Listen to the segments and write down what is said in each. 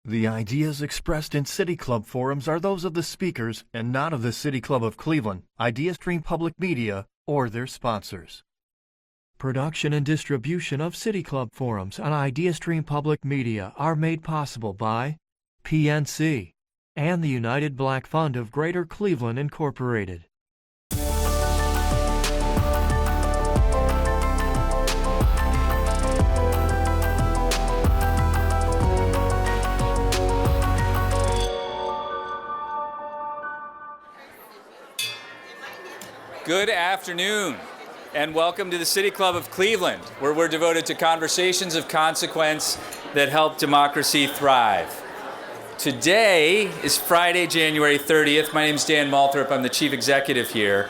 The ideas expressed in City Club forums are those of the speakers and not of the City Club of Cleveland, IdeaStream Public Media, or their sponsors. Production and distribution of City Club forums on IdeaStream Public Media are made possible by PNC and the United Black Fund of Greater Cleveland, Incorporated. Good afternoon, and welcome to the City Club of Cleveland, where we're devoted to conversations of consequence that help democracy thrive. Today is Friday, January 30th. My name is Dan Malthrop. I'm the Chief Executive here,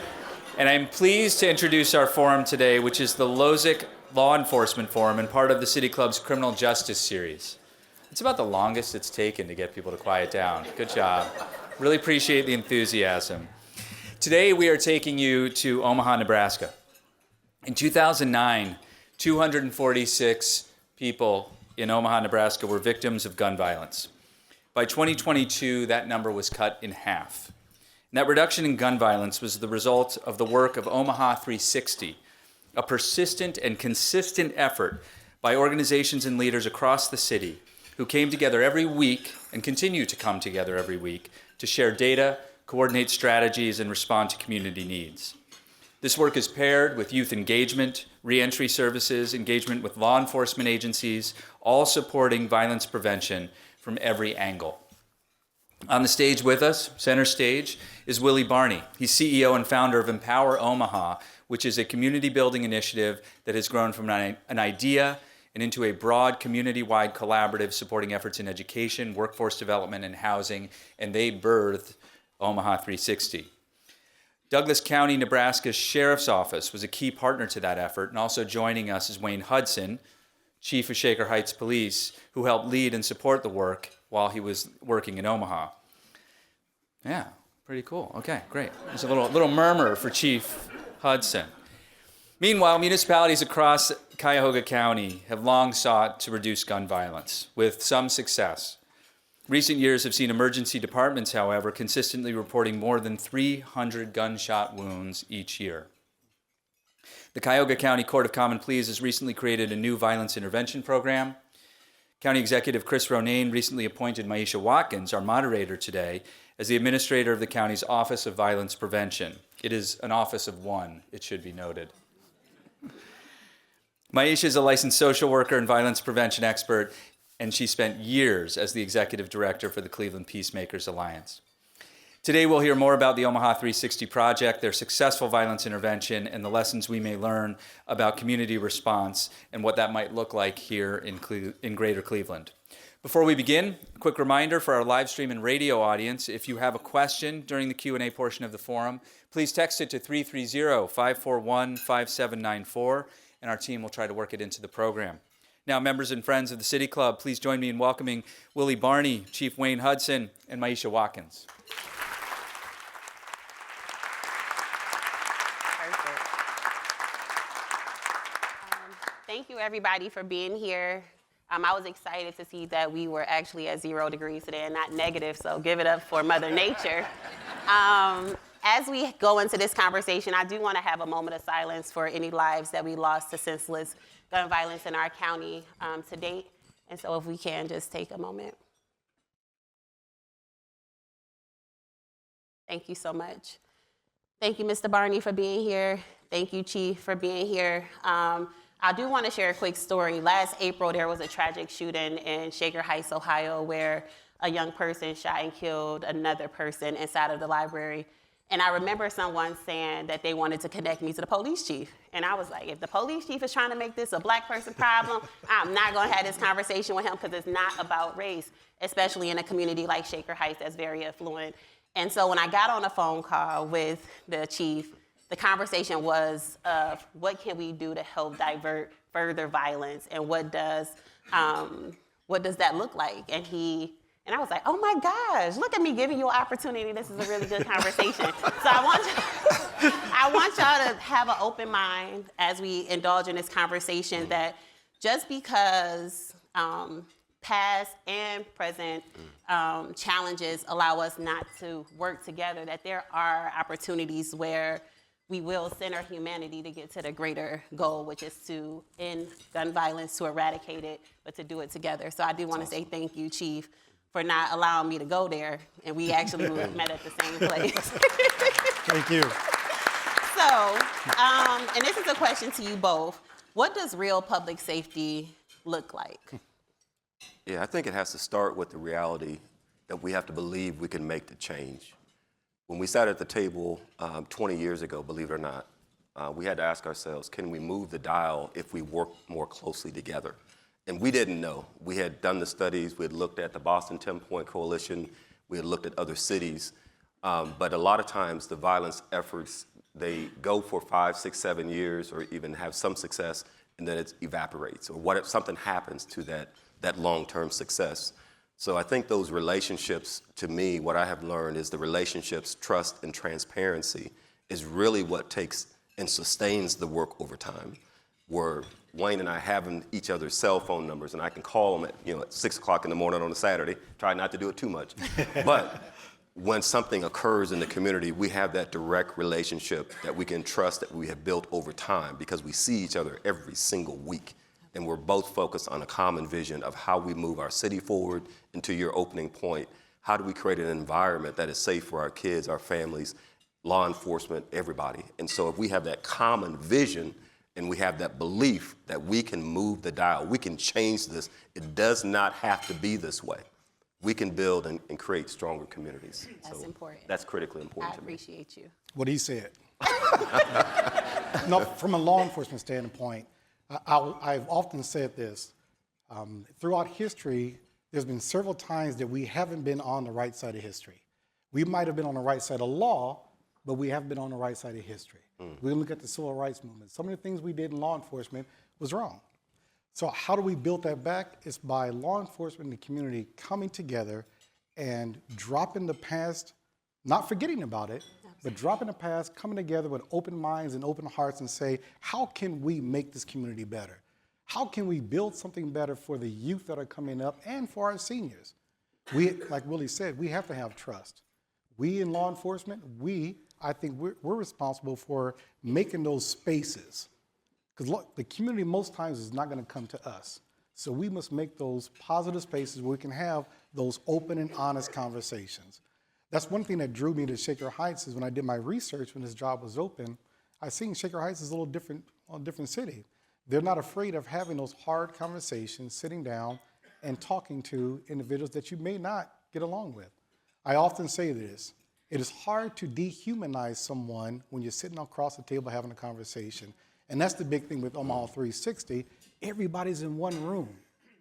and I'm pleased to introduce our forum today, which is the Lozic Law Enforcement Forum and part of the City Club's Criminal Justice Series. It's about the longest it's taken to get people to quiet down. Good job. Really appreciate the enthusiasm. Today we are taking you to Omaha, Nebraska. In 2009, 246 people in Omaha, Nebraska were victims of gun violence. By 2022, that number was cut in half. And that reduction in gun violence was the result of the work of Omaha 360, a persistent and consistent effort by organizations and leaders across the city who came together every week and continue to come together every week to share data, coordinate strategies, and respond to community needs. This work is paired with youth engagement, reentry services, engagement with law enforcement agencies, all supporting violence prevention from every angle. On the stage with us, center stage, is Willie Barney. He's CEO and founder of Empower Omaha, which is a community building initiative that has grown from an idea and into a broad community-wide collaborative supporting efforts in education, workforce development, and housing, and they birthed Omaha 360. Douglas County, Nebraska's Sheriff's Office was a key partner to that effort, and also joining us is Wayne Hudson, Chief of Shaker Heights Police, who helped lead and support the work while he was working in Omaha. Yeah, pretty cool. Okay, great. There's a little murmur for Chief Hudson. Meanwhile, municipalities across Cuyahoga County have long sought to reduce gun violence, with some success. Recent years have seen emergency departments, however, consistently reporting more than 300 gunshot wounds each year. The Cuyahoga County Court of Common Pleas has recently created a new violence intervention program. County Executive Chris Ronayne recently appointed Maisha Watkins, our moderator today, as the administrator of the county's Office of Violence Prevention. It is an office of one, it should be noted. Maisha is a licensed social worker and violence prevention expert, and she spent years as the executive director for the Cleveland Peacemakers Alliance. Today we'll hear more about the Omaha 360 project, their successful violence intervention, and the lessons we may learn about community response and what that might look like here in Greater Cleveland. Before we begin, a quick reminder for our live stream and radio audience, if you have a question during the Q&A portion of the forum, please text it to 330-541-5794, and our team will try to work it into the program. Now, members and friends of the City Club, please join me in welcoming Willie Barney, Chief Wayne Hudson, and Maisha Watkins. Perfect. Thank you, everybody, for being here. I was excited to see that we were actually at 0 degrees today and not negative, so give it up for Mother Nature. As we go into this conversation, I do want to have a moment of silence for any lives that we lost to senseless gun violence in our county to date. And so if we can just take a moment. Thank you so much. Thank you, Mr. Barney, for being here. Thank you, Chief, for being here. I do want to share a quick story. Last April, there was a tragic shooting in Shaker Heights, Ohio, where a young person shot and killed another person inside of the library. And I remember someone saying that they wanted to connect me to the police chief. And I was like, if the police chief is trying to make this a black person problem, I'm not going to have this conversation with him because it's not about race, especially in a community like Shaker Heights that's very affluent. And so when I got on a phone call with the chief, the conversation was of what can we do to help divert further violence and what does that look like? And I was like, oh my gosh, look at me giving you an opportunity. This is a really good conversation. So I want y'all to have an open mind as we indulge in this conversation that just because past and present challenges allow us not to work together, that there are opportunities where we will center humanity to get to the greater goal, which is to end gun violence, to eradicate it, but to do it together. So I do want to say thank you, Chief, for not allowing me to go there, and we actually met at the same place. Thank you. So, and this is a question to you both. What does real public safety look like? Yeah, I think it has to start with the reality that we have to believe we can make the change. When we sat at the table 20 years ago, believe it or not, we had to ask ourselves, can we move the dial if we work more closely together? And we didn't know. We had done the studies, we had looked at the Boston 10-Point Coalition, we had looked at other cities, but a lot of times the violence efforts, they go for 5, 6, 7 years or even have some success, and then it evaporates. Or what if something happens to that long-term success? So I think those relationships, to me, what I have learned is the relationships, trust, and transparency is really what takes and sustains the work over time. Where Wayne and I having each other's cell phone numbers, and I can call them at 6 o'clock in the morning on a Saturday, try not to do it too much. But when something occurs in the community, we have that direct relationship that we can trust that we have built over time because we see each other every single week. And we're both focused on a common vision of how we move our city forward. And to your opening point, how do we create an environment that is safe for our kids, our families, law enforcement, everybody? And so if we have that common vision and we have that belief that we can move the dial, we can change this, it does not have to be this way. We can build and create stronger communities. That's important. That's critically important to me. I appreciate you. What he said. No, from a law enforcement standpoint, I've often said this. Throughout history, there's been several times that we haven't been on the right side of history. We might have been on the right side of law, but we haven't been on the right side of history. We look at the civil rights movement. Some of the things we did in law enforcement was wrong. So how do we build that back? It's by law enforcement and the community coming together and dropping the past, not forgetting about it, but dropping the past, coming together with open minds and open hearts and say, how can we make this community better? How can we build something better for the youth that are coming up and for our seniors? We, like Willie said, we have to have trust. We in law enforcement, I think we're responsible for making those spaces. Because the community most times is not going to come to us. So we must make those positive spaces where we can have those open and honest conversations. That's one thing that drew me to Shaker Heights is when I did my research when this job was open, I seen Shaker Heights is a little different city. They're not afraid of having those hard conversations, sitting down and talking to individuals that you may not get along with. I often say this, it is hard to dehumanize someone when you're sitting across the table having a conversation. And that's the big thing with Omaha 360. Everybody's in one room.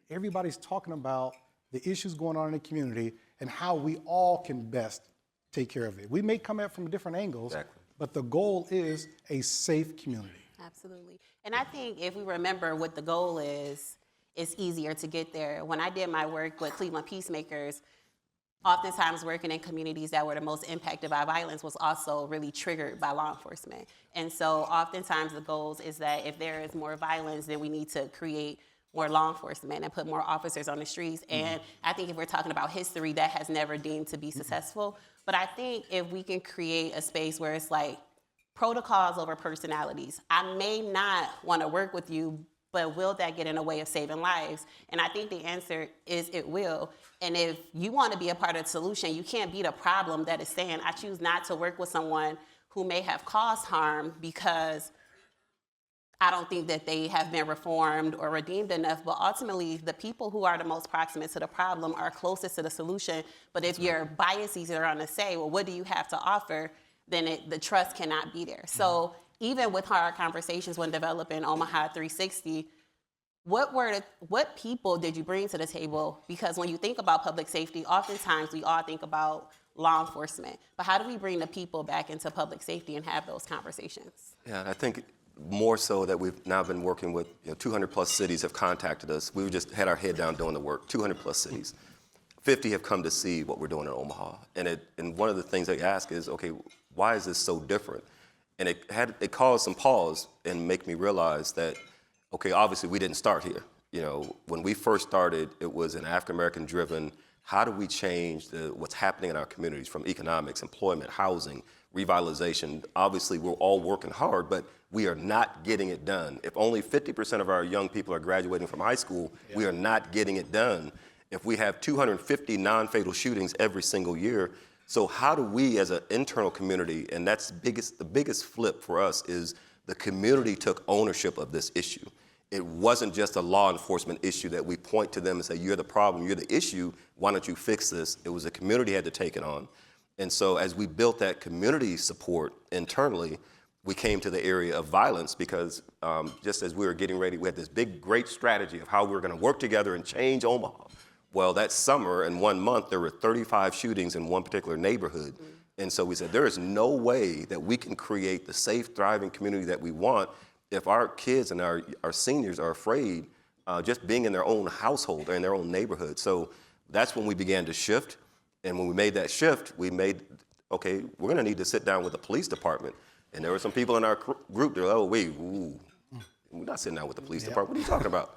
Everybody's talking about the issues going on in the community and how we all can best take care of it. We may come at it from different angles, but the goal is a safe community. Absolutely. And I think if we remember what the goal is, it's easier to get there. When I did my work with Cleveland Peacemakers, oftentimes working in communities that were the most impacted by violence was also really triggered by law enforcement. And so oftentimes the goals is that if there is more violence, then we need to create more law enforcement and put more officers on the streets. And I think if we're talking about history, that has never deemed to be successful. But I think if we can create a space where it's like protocols over personalities, I may not want to work with you, but will that get in the way of saving lives? And I think the answer is it will. And if you want to be a part of the solution, you can't be the problem that is saying, I choose not to work with someone who may have caused harm because I don't think that they have been reformed or redeemed enough. But ultimately, the people who are the most proximate to the problem are closest to the solution. But if your biases are on to say, well, what do you have to offer? Then the trust cannot be there. So even with our conversations when developing Omaha 360, what people did you bring to the table? Because when you think about public safety, oftentimes we all think about law enforcement. But how do we bring the people back into public safety and have those conversations? Yeah, I think more so that we've now been working with 200 plus cities have contacted us. We just had our head down doing the work, 200 plus cities. 50 have come to see what we're doing in Omaha. And one of the things they ask is, okay, why is this so different? And it caused some pause and make me realize that, okay, obviously we didn't start here. when we first started, it was an African-American driven, how do we change what's happening in our communities from economics, employment, housing, revitalization. Obviously, we're all working hard, but we are not getting it done. If only 50% of our young people are graduating from high school, we are not getting it done. If we have 250 non-fatal shootings every single year, so how do we as an internal community, and that's the biggest flip for us is the community took ownership of this issue. It wasn't just a law enforcement issue that we point to them and say, you're the problem, you're the issue, why don't you fix this? It was the community had to take it on. And so as we built that community support internally, we came to the area of violence because just as we were getting ready, we had this big, great strategy of how we were gonna work together and change Omaha. Well, that summer, in 1 month, there were 35 shootings in one particular neighborhood. And so we said, there is no way that we can create the safe, thriving community that we want if our kids and our seniors are afraid just being in their own household or in their own neighborhood. So that's when we began to shift. And when we made that shift, okay, we're gonna need to sit down with the police department. And there were some people in our group that were like, we're not sitting down with the police department. What are you talking about?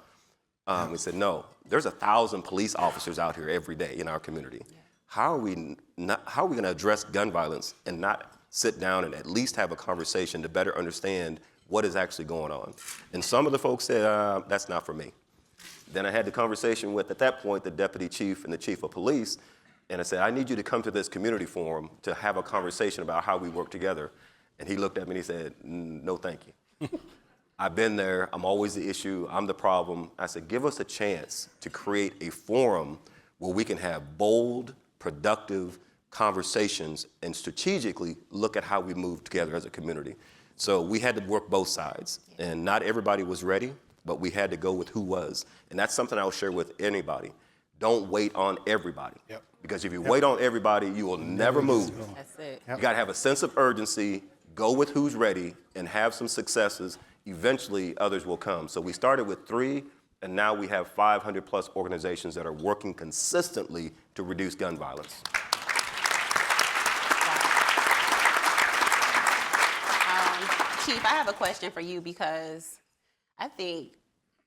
We said, no, there's 1,000 police officers out here every day in our community. How are we gonna address gun violence and not sit down and at least have a conversation to better understand what is actually going on? And some of the folks said, that's not for me. Then I had the conversation with, at that point, the deputy chief and the chief of police, and I said, I need you to come to this community forum to have a conversation about how we work together. And he looked at me and he said, no, thank you. I've been there, I'm always the issue, I'm the problem. I said, give us a chance to create a forum where we can have bold, productive conversations and strategically look at how we move together as a community. So we had to work both sides, and not everybody was ready, but we had to go with who was. And that's something I'll share with anybody. Don't wait on everybody. Because if you wait on everybody, you will never move. That's it. You gotta have a sense of urgency, go with who's ready, and have some successes. Eventually, others will come. So we started with 3, and now we have 500 plus organizations that are working consistently to reduce gun violence. Chief, I have a question for you because I think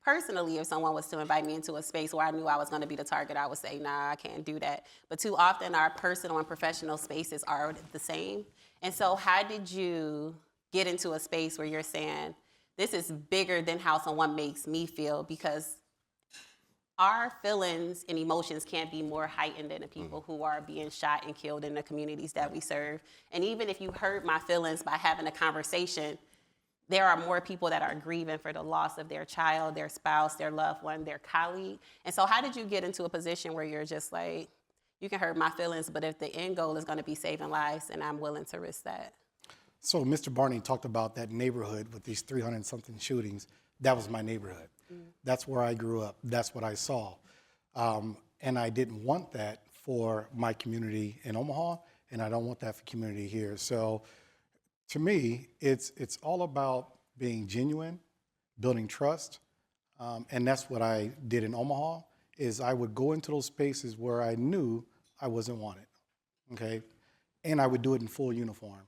personally, if someone was to invite me into a space where I knew I was going to be the target, I would say, nah, I can't do that. But too often our personal and professional spaces are the same. And so how did you get into a space where you're saying, this is bigger than how someone makes me feel, because our feelings and emotions can't be more heightened than the people who are being shot and killed in the communities that we serve. And even if you hurt my feelings by having a conversation, there are more people that are grieving for the loss of their child, their spouse, their loved one, their colleague. And so how did you get into a position where you're just like, you can hurt my feelings, but if the end goal is gonna be saving lives, and I'm willing to risk that? So Mr. Barney talked about that neighborhood with these 300-something shootings. That was my neighborhood. That's where I grew up. That's what I saw. And I didn't want that for my community in Omaha, and I don't want that for community here. So to me, it's all about being genuine, building trust, and that's what I did in Omaha, is I would go into those spaces where I knew I wasn't wanted, okay? And I would do it in full uniform,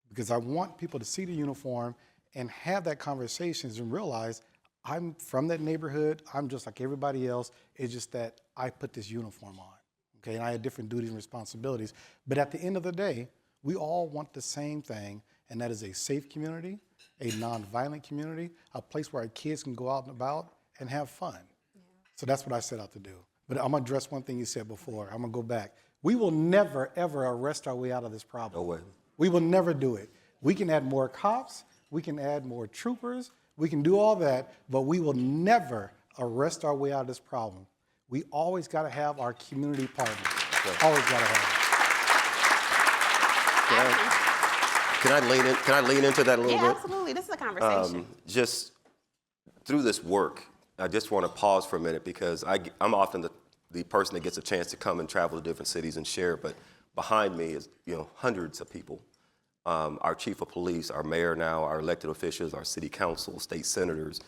because I want people to see the uniform and have that conversations and realize I'm from that neighborhood, I'm just like everybody else, it's just that I put this uniform on, okay? And I had different duties and responsibilities, but at the end of the day, we all want the same thing, and that is a safe community, a nonviolent community, a place where our kids can go out and about and have fun. So that's what I set out to do. But I'm gonna address one thing you said before. I'm gonna go back. We will never, ever arrest our way out of this problem. No way. We will never do it. We can add more cops, we can add more troopers, we can do all that, but we will never arrest our way out of this problem. We always gotta have our community partners. Always gotta have it. Can I lean into that a little bit? Yeah, absolutely. This is a conversation. Just through this work, I just want to pause for a minute, because I'm often the person that gets a chance to come and travel to different cities and share, but behind me is hundreds of people. Our chief of police, our mayor now, our elected officials, our city council, state senators.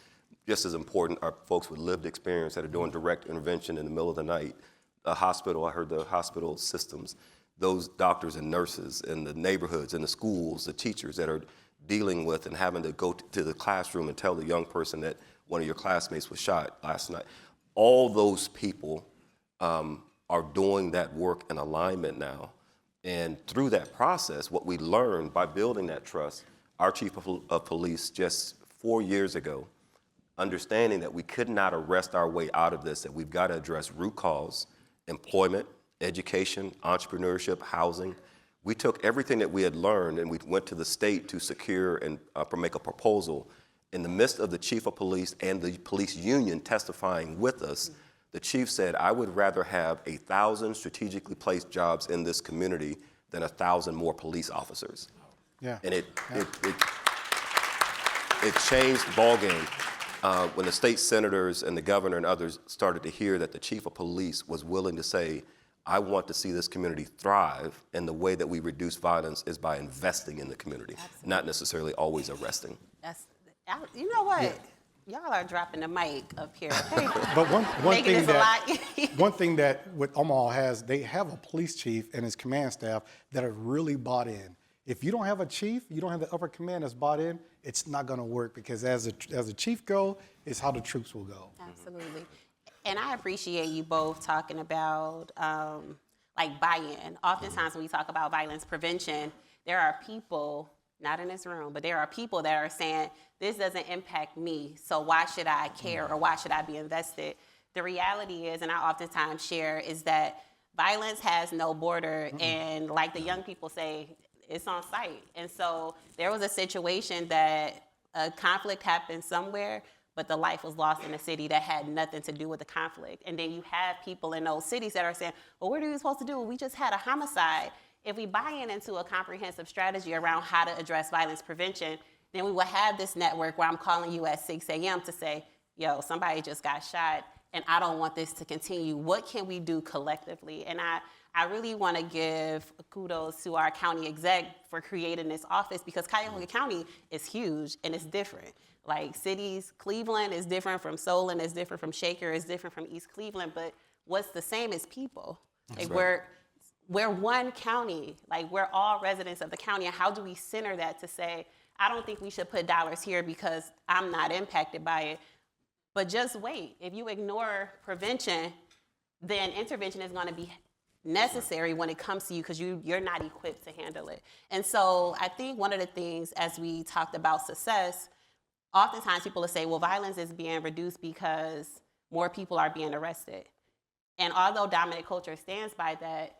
Just as important are folks with lived experience that are doing direct intervention in the middle of the night. The hospital, I heard the hospital systems, those doctors and nurses in the neighborhoods, in the schools, the teachers that are dealing with and having to go to the classroom and tell the young person that one of your classmates was shot last night. All those people are doing that work in alignment now. And through that process, what we learned by building that trust, our chief of police just 4 years ago, understanding that we could not arrest our way out of this, that we've got to address root cause, employment, education, entrepreneurship, housing. We took everything that we had learned and we went to the state to secure and make a proposal. In the midst of the chief of police and the police union testifying with us, the chief said, I would rather have 1,000 strategically placed jobs in this community than 1,000 more police officers. Yeah. And it changed the ballgame when the state senators and the governor and others started to hear that the chief of police was willing to say, I want to see this community thrive, and the way that we reduce violence is by investing in the community, not necessarily always arresting. You know what? Yeah. Y'all are dropping the mic up here. Hey, but one thing that with Omaha has, they have a police chief and his command staff that are really bought in. If you don't have a chief, you don't have the upper command that's bought in, it's not going to work, because as the chief go, it's how the troops will go. Absolutely. And I appreciate you both talking about like buy-in. Oftentimes when we talk about violence prevention, there are people, not in this room, but there are people that are saying, this doesn't impact me, so why should I care or why should I be invested? The reality is, and I oftentimes share, is that violence has no border, and like the young people say, it's on sight. And so there was a situation that a conflict happened somewhere, but the life was lost in a city that had nothing to do with the conflict. And then you have people in those cities that are saying, well, what are we supposed to do? We just had a homicide. If we buy into a comprehensive strategy around how to address violence prevention, then we will have this network where I'm calling you at 6 a.m. to say, yo, somebody just got shot, and I don't want this to continue. What can we do collectively? And I really want to give kudos to our county exec for creating this office, because Cuyahoga County is huge and it's different. Like cities, Cleveland is different from Solon, is different from Shaker, is different from East Cleveland, but what's the same is people. Like we're one county, like we're all residents of the county, and how do we center that to say, I don't think we should put dollars here because I'm not impacted by it, but just wait. If you ignore prevention, then intervention is going to be necessary when it comes to you, because you're not equipped to handle it. And so I think one of the things, as we talked about success, oftentimes people will say, well, violence is being reduced because more people are being arrested. And although dominant culture stands by that,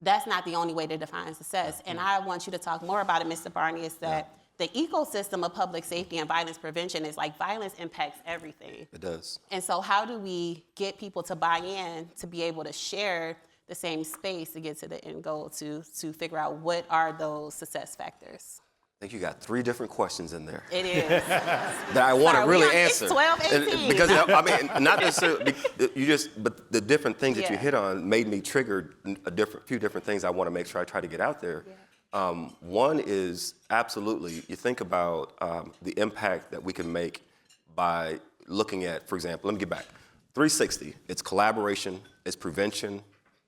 that's not the only way to define success. And I want you to talk more about it, Mr. Barney, is that the ecosystem of public safety and violence prevention is like violence impacts everything. It does. And so how do we get people to buy in, to be able to share the same space to get to the end goal, to figure out what are those success factors? I think you got 3 different questions in there. It is. That I want to really answer. It's 12, 18. Because, I mean, not necessarily, but the different things that you hit on made me trigger few different things I want to make sure I try to get out there. Yeah. One is absolutely, you think about the impact that we can make by looking at, for example, let me get back. 360, it's collaboration, it's prevention,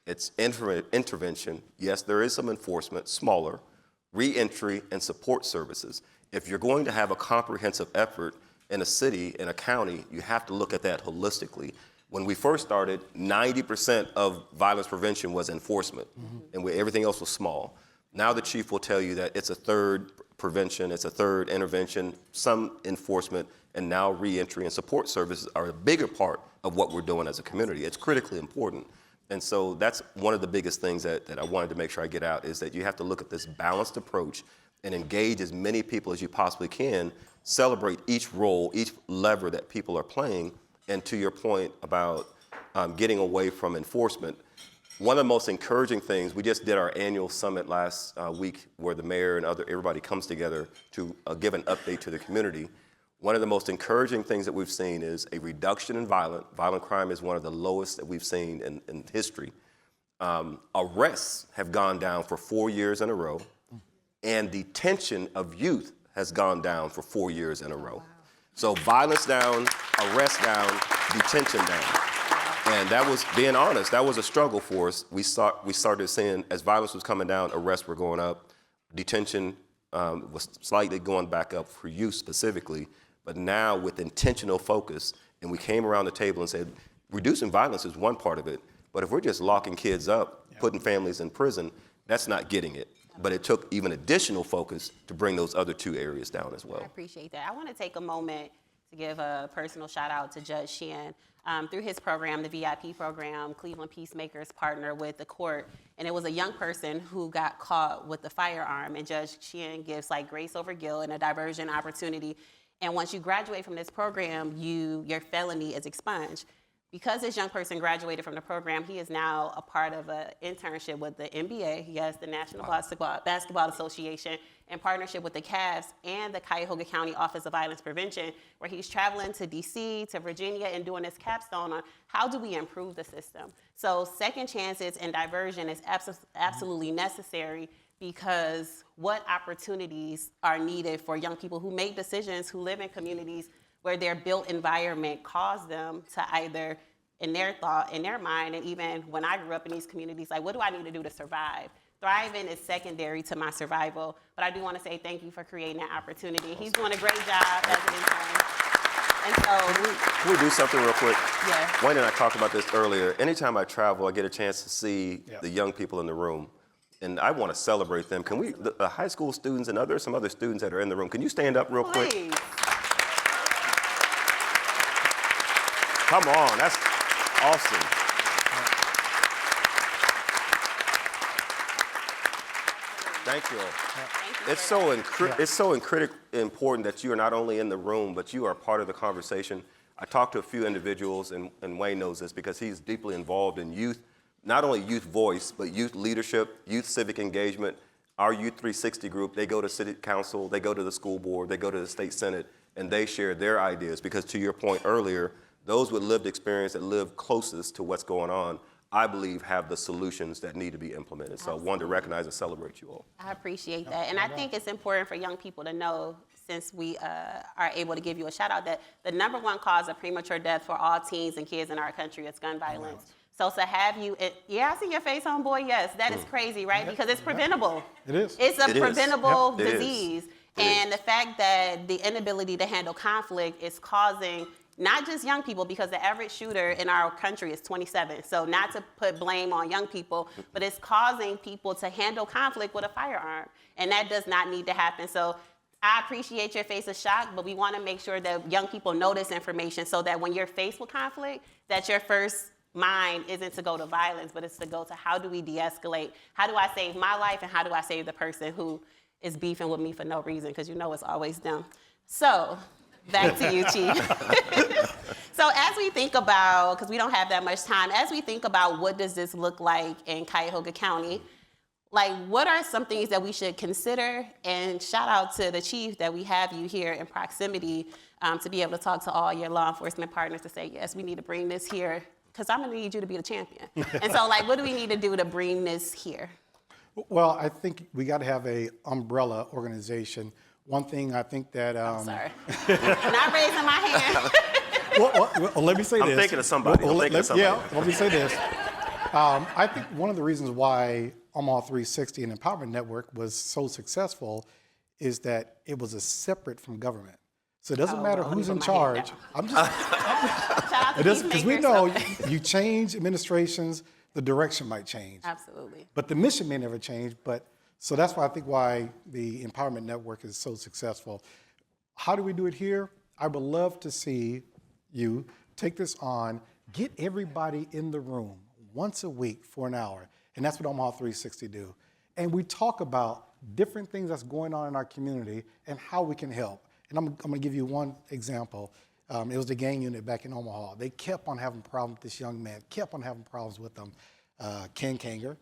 it's intervention. Yes, there is some enforcement, smaller, reentry, and support services. If you're going to have a comprehensive effort in a city, in a county, you have to look at that holistically. When we first started, 90% of violence prevention was enforcement, and everything else was small. Now the chief will tell you that it's a third prevention, it's a third intervention, some enforcement, and now reentry and support services are a bigger part of what we're doing as a community. It's critically important. And so that's one of the biggest things that I wanted to make sure I get out, is that you have to look at this balanced approach and engage as many people as you possibly can, celebrate each role, each lever that people are playing. And to your point about getting away from enforcement, one of the most encouraging things, we just did our annual summit last week where the mayor and everybody comes together to give an update to the community. One of the most encouraging things that we've seen is a reduction in violent crime is one of the lowest that we've seen in history. Arrests have gone down for 4 years in a row, and detention of youth has gone down for 4 years in a row. Wow. So violence down, arrest down, detention down. And that was, being honest, that was a struggle for us. We started seeing, as violence was coming down, arrests were going up, detention was slightly going back up for youth specifically, But now with intentional focus, and we came around the table and said, reducing violence is one part of it, but if we're just locking kids up, putting families in prison, that's not getting it. But it took even additional focus to bring those other two areas down as well. I appreciate that. I want to take a moment to give a personal shout out to Judge Sheehan. Through his program, the VIP program, Cleveland Peacemakers partner with the court, and it was a young person who got caught with the firearm, and Judge Sheehan gives like grace over guilt and a diversion opportunity. And once you graduate from this program, your felony is expunged. Because this young person graduated from the program, he is now a part of an internship with the NBA, yes, the National Basketball Association, in partnership with the Cavs and the Cuyahoga County Office of Violence Prevention, where he's traveling to DC, to Virginia, and doing this capstone on how do we improve the system. So second chances and diversion is absolutely necessary, because what opportunities are needed for young people who make decisions, who live in communities where their built environment caused them to either, in their thought, in their mind, and even when I grew up in these communities, like, what do I need to do to survive? Thriving is secondary to my survival, but I do want to say thank you for creating that opportunity. He's doing a great job as an intern. And so, Can we do something real quick? Yeah. Wayne and I talked about this earlier. Anytime I travel, I get a chance to see the young people in the room, and I want to celebrate them. Can we, the high school students and some other students that are in the room, can you stand up real quick? Please. Come on, that's awesome. Thank you. It's so important that you are not only in the room, but you are part of the conversation. I talked to a few individuals, and Wayne knows this because he's deeply involved in youth, not only youth voice, but youth leadership, youth civic engagement. Our Youth 360 group, they go to city council, they go to the school board, they go to the state senate, and they share their ideas, because to your point earlier, those with lived experience that live closest to what's going on, I believe, have the solutions that need to be implemented. So I wanted to recognize and celebrate you all. I appreciate that. And I think it's important for young people to know, since we are able to give you a shout out, that the number one cause of premature death for all teens and kids in our country is gun violence. So to have you, yeah, I see your face, homeboy. Yes, that is crazy, right? Because it's preventable. It is. It's a preventable Yep, it disease. is. And the fact that the inability to handle conflict is causing not just young people, because the average shooter in our country is 27. So not to put blame on young people, but it's causing people to handle conflict with a firearm. And that does not need to happen. So I appreciate your face of shock, but we want to make sure that young people know this information, so that when you're faced with conflict, that your first mind isn't to go to violence, but it's to go to how do we de-escalate? How do I save my life, and how do I save the person who is beefing with me for no reason? Because you know it's always them. So back to you, Chief. So as we think about, because we don't have that much time, as we think about what does this look like in Cuyahoga County, like, what are some things that we should consider? And shout out to the chief that we have you here in proximity to be able to talk to all your law enforcement partners to say, yes, we need to bring this here, because I'm gonna need you to be the champion. And so, like, what do we need to do to bring this here? Well, I think we got to have a umbrella organization. One thing I think that... Sorry. Not raising my hand. well, let me say this. I'm thinking of somebody. Yeah, let me say this. I think one of the reasons why Omaha 360 and Empowerment Network was so successful is that it was separate from government. So it doesn't matter who's in charge. Because we know you change administrations, the direction might change. Absolutely. But the mission may never change. So that's why I think why the Empowerment Network is so successful. How do we do it here? I would love to see you take this on, get everybody in the room once a week for an hour. And that's what Omaha 360 do. And we talk about different things that's going on in our community and how we can help. And I'm going to give you one example. It was the gang unit back in Omaha. They kept on having problems with this young man, kept on having problems with them. Ken Kanger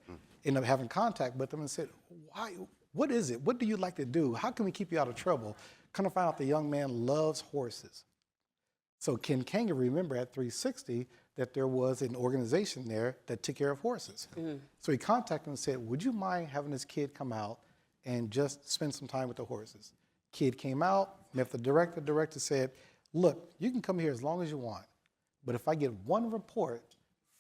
ended up having contact with them and said, "Why? What is it? What do you like to do? How can we keep you out of trouble?" Kind of found out the young man loves horses. So Ken Kanger remembered at 360 that there was an organization there that took care of horses. So he contacted him and said, "Would you mind having this kid come out and just spend some time with the horses?" Kid came out, met the director. The director said, "Look, you can come here as long as you want, but if I get one report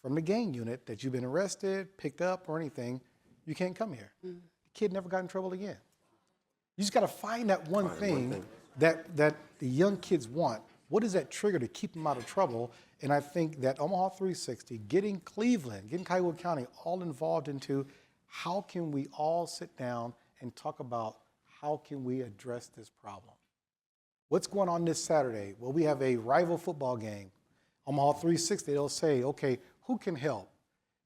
from the gang unit that you've been arrested, picked up, or anything, you can't come here." The kid never got in trouble again. You just got to find that one thing that the young kids want. What is that trigger to keep them out of trouble? And I think that Omaha 360, getting Cleveland, getting Cuyahoga County all involved into how can we all sit down and talk about how can we address this problem? What's going on this Saturday? Well, we have a rival football game. Omaha 360, they'll say, okay, who can help?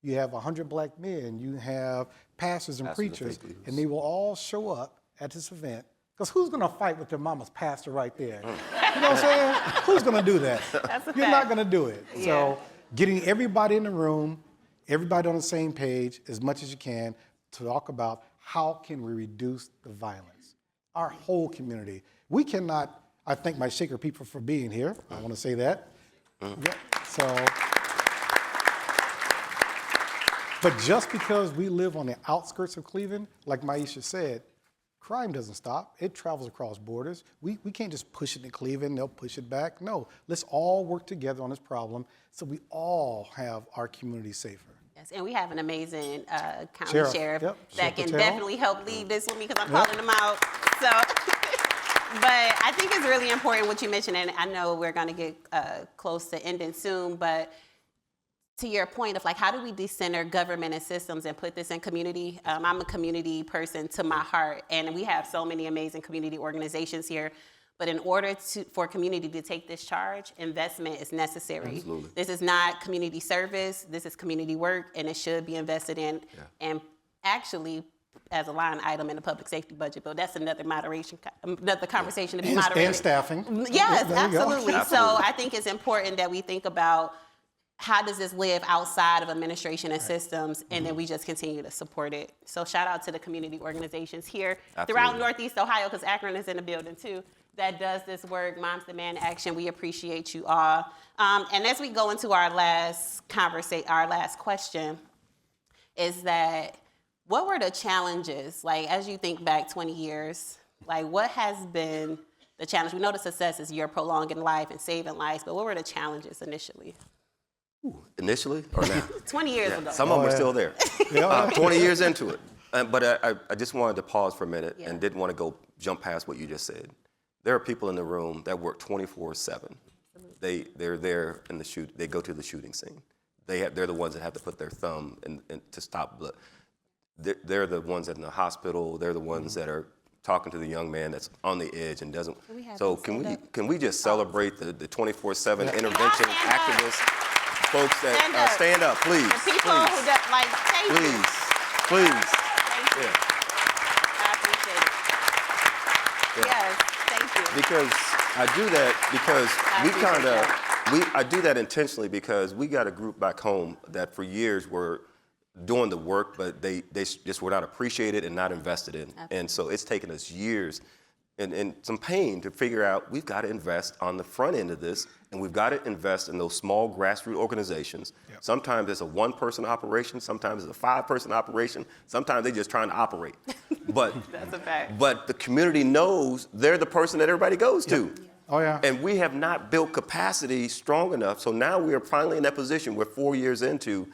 You have 100 black men, you have pastors and preachers, and they will all show up at this event. Because who's going to fight with their mama's pastor right there? You know what I'm saying? Who's going to do that? You're not going to do it. Yeah. So getting everybody in the room, everybody on the same page as much as you can to talk about how can we reduce the violence. Our whole community. We cannot, I thank my Shaker people for being here. I want to say that. Yeah. So, but just because we live on the outskirts of Cleveland, like Maisha said, crime doesn't stop. It travels across borders. We can't just push it to Cleveland, they'll push it back. No, let's all work together on this problem so we all have our community safer. Yes, and we have an amazing county sheriff that can Patel. Definitely help lead this with me because I'm calling them out. So, but I think it's really important what you mentioned, and I know we're going to get close to ending soon, but to your point of like, how do we decenter government and systems and put this in community? I'm a community person to my heart, and we have so many amazing community organizations here. But in order for community to take this charge, investment is necessary. Absolutely. This is not community service. This is community work, and it should be invested in. Yeah. And actually, as a line item in the public safety budget bill, that's another conversation to be moderated. And staffing. Yes, absolutely. Absolutely. So I think it's important that we think about how does this live outside of administration and systems, and then we just continue to support it. So shout out to the community organizations here throughout Northeast Ohio, because Akron is in the building too, that does this work. Moms Demand Action, we appreciate you all. And as we go into our last question, is that what were the challenges, like as you think back 20 years, like what has been the challenge? We know the success is you're prolonging life and saving lives, but what were the challenges initially? Initially or now? 20 years ago. Some of them are still there. 20 years into it. But I just wanted to pause for a minute and didn't want to jump past what you just said. There are people in the room that work 24/7. They're there in the shoot. They go to the shooting scene. They're the ones that have to put their thumb in to stop blood. They're the ones that in the hospital. They're the ones that are talking to the young man that's on the edge and doesn't. So can we just celebrate the 24/7 intervention activists? Folks that stand up, please. The people who like change. Please. Thank you. I appreciate it. Yes, thank you. Because I do that I do that intentionally because we got a group back home that for years were doing the work, but they just were not appreciated and not invested in. Absolutely. And so it's taken us years and some pain to figure out we've got to invest on the front end of this, and we've got to invest in those small grassroots organizations. Yep. Sometimes it's a one-person operation, sometimes it's a 5-person operation, sometimes they're just trying to operate. But that's a fact. But the community knows they're the person that everybody goes to. Yep. Oh yeah. And we have not built capacity strong enough, so now we are finally in that position. We're 4 years into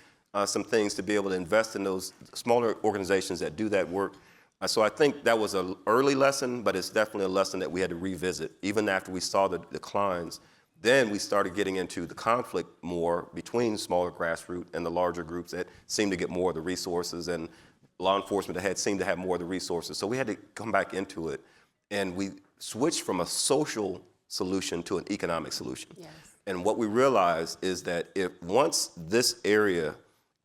some things to be able to invest in those smaller organizations that do that work. So I think that was an early lesson, but it's definitely a lesson that we had to revisit. Even after we saw the declines, then we started getting into the conflict more between smaller grassroots and the larger groups that seemed to get more of the resources, and law enforcement that seemed to have more of the resources. So we had to come back into it, and we switched from a social solution to an economic solution. Yes. And what we realized is that if once this area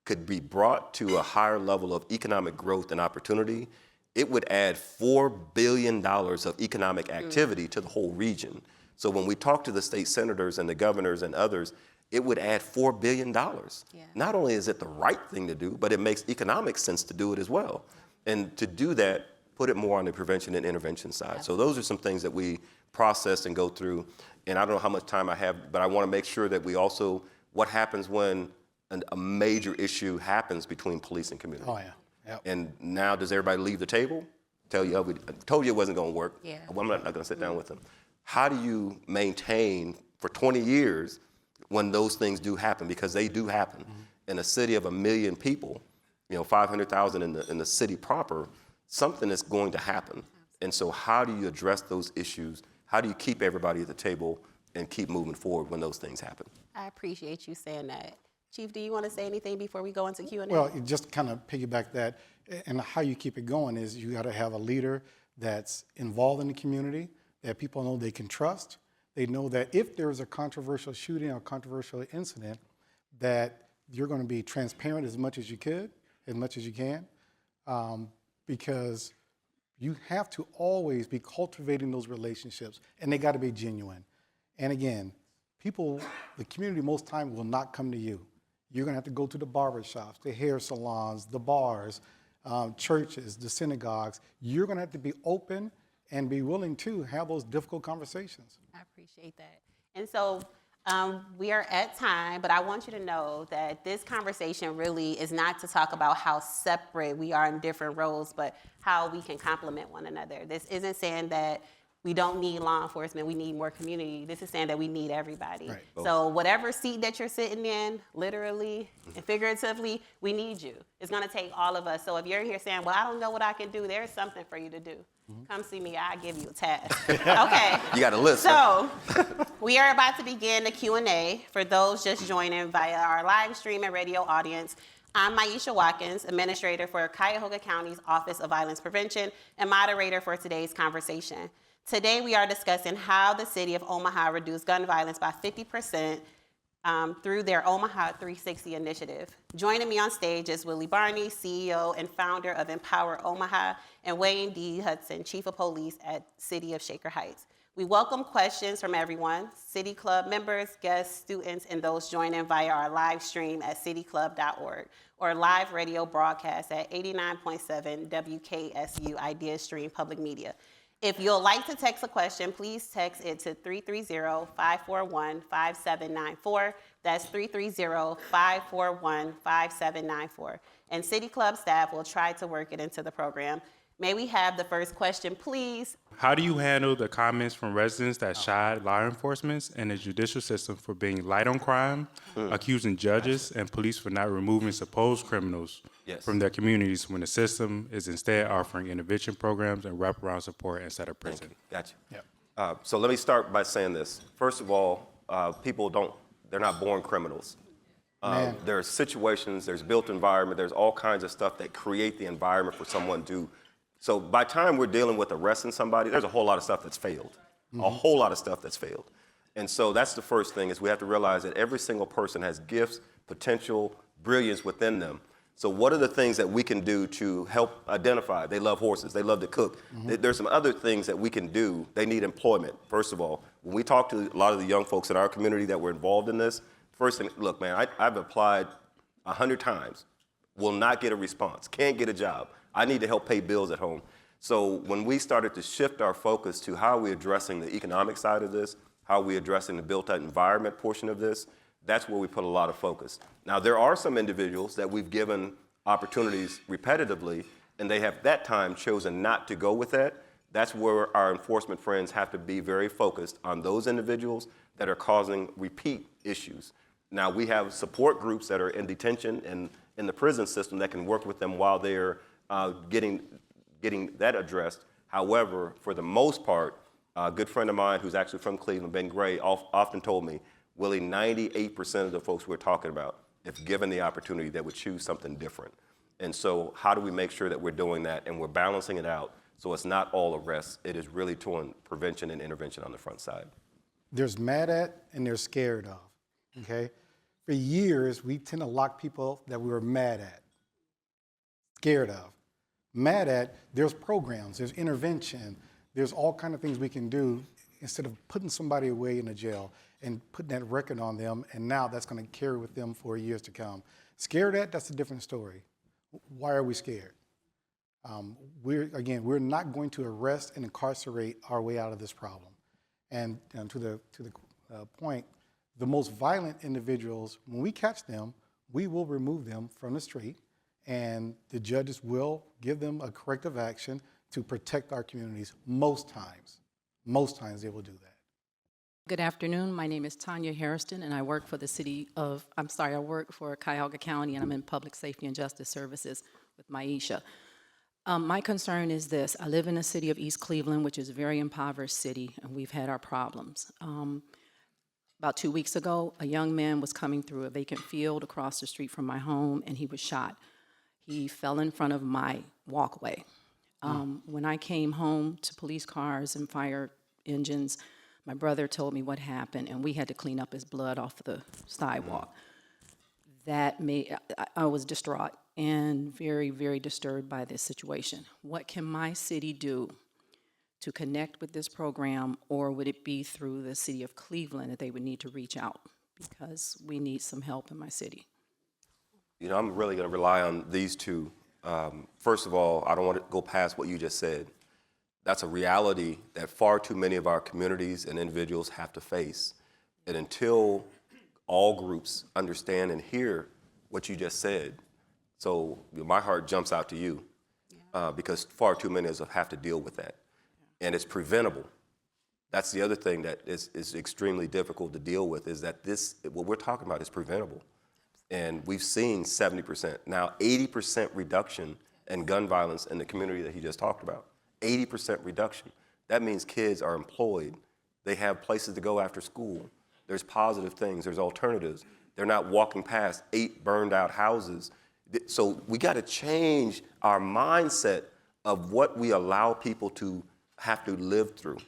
could be brought to a higher level of economic growth and opportunity, it would add $4 billion of economic activity to the whole region. So when we talk to the state senators and the governors and others, it would add $4 billion. Yeah. Not only is it the right thing to do, but it makes economic sense to do it as well. And to do that, put it more on the prevention and intervention side. Yeah. So those are some things that we process and go through. And I don't know how much time I have, but I want to make sure that we also, what happens when a major issue happens between police and community. Oh yeah. Yep. And now does everybody leave the table? I told you it wasn't going to work. Yeah. I'm not going to sit down with them. How do you maintain for 20 years when those things do happen? Because they do happen. Mm-hmm. In a city of 1 million people, 500,000 in the city proper, something is going to happen. And so how do you address those issues How do you keep everybody at the table and keep moving forward when those things happen? I appreciate you saying that. Chief, do you want to say anything before we go into Q&A? Well, it just kind of piggyback that, and how you keep it going is you got to have a leader that's involved in the community, that people know they can trust. They know that if there's a controversial shooting or controversial incident, that you're going to be transparent as much as you can, because you have to always be cultivating those relationships, and they got to be genuine. And again, people, the community most time will not come to you. You're going to have to go to the barber shops, the hair salons, the bars, churches, the synagogues. You're going to have to be open and be willing to have those difficult conversations. I appreciate that. And so we are at time, but I want you to know that this conversation really is not to talk about how separate we are in different roles, but how we can complement one another. This isn't saying that we don't need law enforcement, we need more community. This is saying that we need everybody. Right. So whatever seat that you're sitting in, literally and figuratively, we need you. It's gonna take all of us. So if you're here saying, well, I don't know what I can do, there's something for you to do. Come see me, I'll give you a task. Okay. You got a list. So we are about to begin the Q&A for those just joining via our live stream and radio audience. I'm Maisha Watkins, Administrator for Cuyahoga County's Office of Violence Prevention and moderator for today's conversation. Today we are discussing how the city of Omaha reduced gun violence by 50% through their Omaha 360 initiative. Joining me on stage is Willie Barney, CEO and founder of Empower Omaha, and Wayne D. Hudson, Chief of Police at City of Shaker Heights. We welcome questions from everyone, City Club members, guests, students, and those joining via our live stream at cityclub.org or live radio broadcast at 89.7 WKSU Idea Stream Public Media. If you'd like to text a question, please text it to 330-541-5794. That's 330-541-5794. And City Club staff will try to work it into the program. May we have the first question, please? How do you handle the comments from residents that chide law enforcement and the judicial system for being light on crime, accusing judges and police for not removing supposed criminals from their communities when the system is instead offering intervention programs and wraparound support instead of prison? Gotcha. Yep. So let me start by saying this. First of all, they're not born criminals. There's situations, there's built environment, there's all kinds of stuff that create the environment for someone to. So by the time we're dealing with arresting somebody, there's a whole lot of stuff that's failed. A whole lot of stuff that's failed. And so that's the first thing, is we have to realize that every single person has gifts, potential, brilliance within them. So what are the things that we can do to help identify? They love horses, they love to cook. There's some other things that we can do. They need employment, first of all. When we talk to a lot of the young folks in our community that were involved in this, first thing, look, man, I've applied 100 times, will not get a response, can't get a job. I need to help pay bills at home. So when we started to shift our focus to how are we addressing the economic side of this, how are we addressing the built environment portion of this, that's where we put a lot of focus. Now, there are some individuals that we've given opportunities repetitively, and they have that time chosen not to go with that. That's where our enforcement friends have to be very focused on those individuals that are causing repeat issues. Now, we have support groups that are in detention and in the prison system that can work with them while they're getting that addressed. However, for the most part, a good friend of mine who's actually from Cleveland, Ben Gray, often told me, Willie, 98% of the folks we're talking about, if given the opportunity, they would choose something different. And so how do we make sure that we're doing that and we're balancing it out so it's not all arrests, it is really doing prevention and intervention on the front side. There's mad at and there's scared of, okay? For years, we tend to lock people that we were mad at, scared of. Mad at, there's programs, there's intervention, there's all kinds of things we can do instead of putting somebody away in a jail and putting that record on them, and now that's going to carry with them for years to come. Scared at, that's a different story. Why are we scared? We're not going to arrest and incarcerate our way out of this problem. And to the point, the most violent individuals, when we catch them, we will remove them from the street, and the judges will give them a corrective action to protect our communities. Most times they will do that. Good afternoon. My name is Tanya Harrison, and I work for I work for Cuyahoga County, and I'm in Public Safety and Justice Services with Maisha. My concern is this. I live in the city of East Cleveland, which is a very impoverished city, and we've had our problems. About 2 weeks ago, a young man was coming through a vacant field across the street from my home, and he was shot. He fell in front of my walkway. When I came home to police cars and fire engines, my brother told me what happened, and we had to clean up his blood off the sidewalk. That made, I was distraught and very, very disturbed by this situation. What can my city do to connect with this program, or would it be through the city of Cleveland that they would need to reach out? Because we need some help in my city. You know, I'm really going to rely on these two. First of all, I don't want to go past what you just said. That's a reality that far too many of our communities and individuals have to face. And until all groups understand and hear what you just said, so my heart jumps out to you because far too many of us have to deal with that. And it's preventable. That's the other thing that is extremely difficult to deal with, is that what we're talking about is preventable. And we've seen 70%, now 80% reduction in gun violence in the community that he just talked about. 80% reduction. That means kids are employed. They have places to go after school. There's positive things, there's alternatives. They're not walking past 8 burned out houses. So we got to change our mindset of what we allow people to have to live through.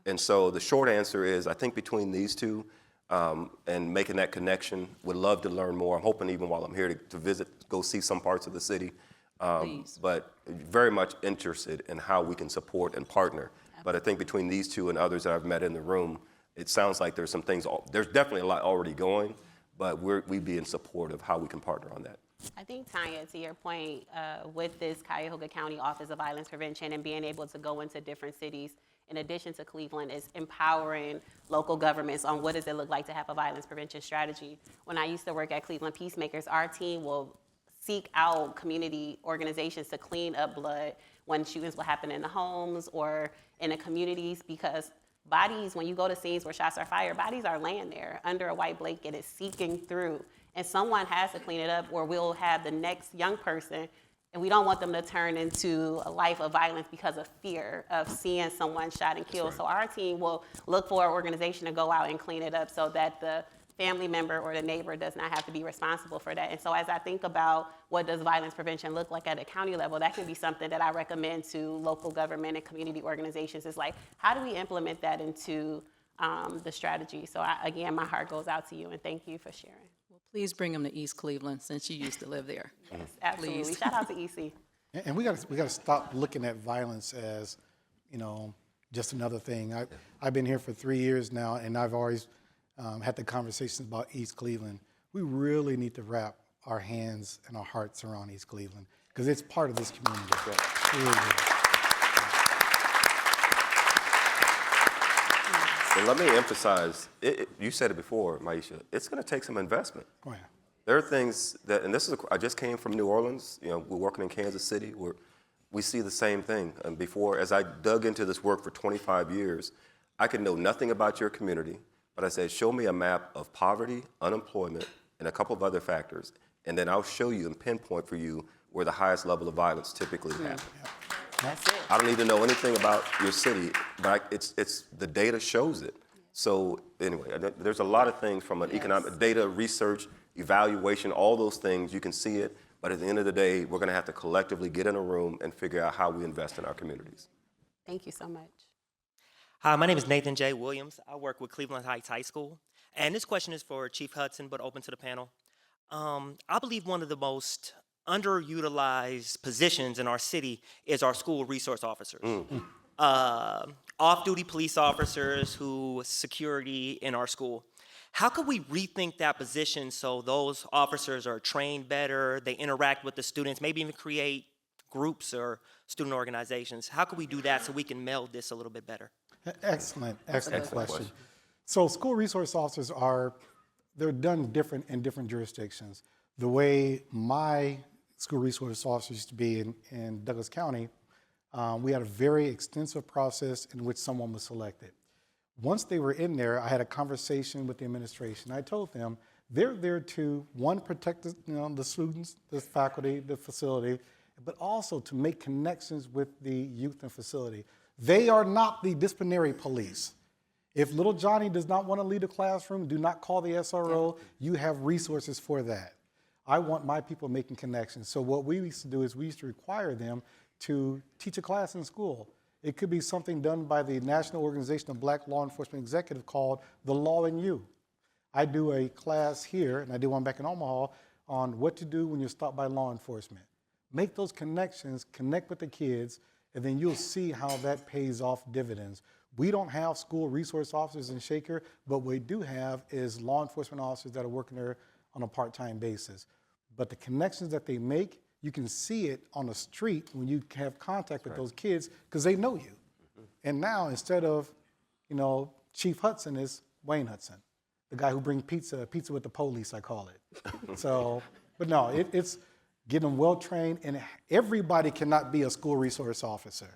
And so the short answer is, I think between these two and making that connection, would love to learn more. I'm hoping even while I'm here to visit, go see some parts of the city. But very much interested in how we can support and partner. But I think between these two and others that I've met in the room, it sounds like there's some things, there's definitely a lot already going, but we'd be in support of how we can partner on that. I think, Tanya, to your point, with this Cuyahoga County Office of Violence Prevention and being able to go into different cities, in addition to Cleveland, is empowering local governments on what does it look like to have a violence prevention strategy. When I used to work at Cleveland Peacemakers, our team will seek out community organizations to clean up blood when shootings will happen in the homes or in the communities, because bodies, when you go to scenes where shots are fired, bodies are laying there under a white blanket. It's seeking through. And someone has to clean it up, or we'll have the next young person, and we don't want them to turn into a life of violence because of fear of seeing someone shot and killed. Right. So our team will look for an organization to go out and clean it up so that the family member or the neighbor does not have to be responsible for that. And so as I think about what does violence prevention look like at a county level, that can be something that I recommend to local government and community organizations. Is like, how do we implement that into the strategy? So again, my heart goes out to you, and thank you for sharing. Well, please bring them to East Cleveland, since you used to live there. Yes, absolutely. Please. Shout out to EC. And we got to stop looking at violence as, just another thing. I've been here for 3 years now, and I've always had the conversations about East Cleveland. We really need to wrap our hands and our hearts around East Cleveland, because it's part of this community. And let me emphasize, you said it before, Maisha, it's going to take some investment. Oh, yeah. There are things that, and I just came from New Orleans, we're working in Kansas City, where we see the same thing. And before, as I dug into this work for 25 years, I could know nothing about your community, but I said, show me a map of poverty, unemployment, and a couple of other factors, and then I'll show you and pinpoint for you where the highest level of violence typically happens. That's it. I don't need to know anything about your city, but it's the data shows it. So anyway, there's a lot of things from an economic data, research, evaluation, all those things, you can see it, but at the end of the day, we're gonna have to collectively get in a room and figure out how we invest in our communities. Thank you so much. Hi, my name is Nathan J. Williams. I work with Cleveland Heights High School. And this question is for Chief Hudson, but open to the panel. I believe one of the most underutilized positions in our city is our school resource officers. Off-duty police officers who security in our school. How could we rethink that position so those officers are trained better, they interact with the students, maybe even create groups or student organizations? How can we do that so we can meld this a little bit better? Excellent question. So school resource officers they're done different in different jurisdictions. The way my school resource officers used to be in Douglas County, we had a very extensive process in which someone was selected. Once they were in there, I had a conversation with the administration. I told them they're there to, one, protect the students, the faculty, the facility, but also to make connections with the youth and facility. They are not the disciplinary police. If little Johnny does not want to leave the classroom, do not call the SRO. You have resources for that. I want my people making connections. So what we used to do is we used to require them to teach a class in school. It could be something done by the National Organization of Black Law Enforcement Executive called The Law in You. I do a class here, and I did one back in Omaha, on what to do when you're stopped by law enforcement. Make those connections, connect with the kids, and then you'll see how that pays off dividends. We don't have school resource officers in Shaker, but what we do have is law enforcement officers that are working there on a part-time basis. But the connections that they make, you can see it on the street when you have contact with those kids because they know you. And now instead of, Chief Hudson is Wayne Hudson, the guy who brings pizza with the police, I call it. So, but no, it's getting them well-trained, and everybody cannot be a school resource officer.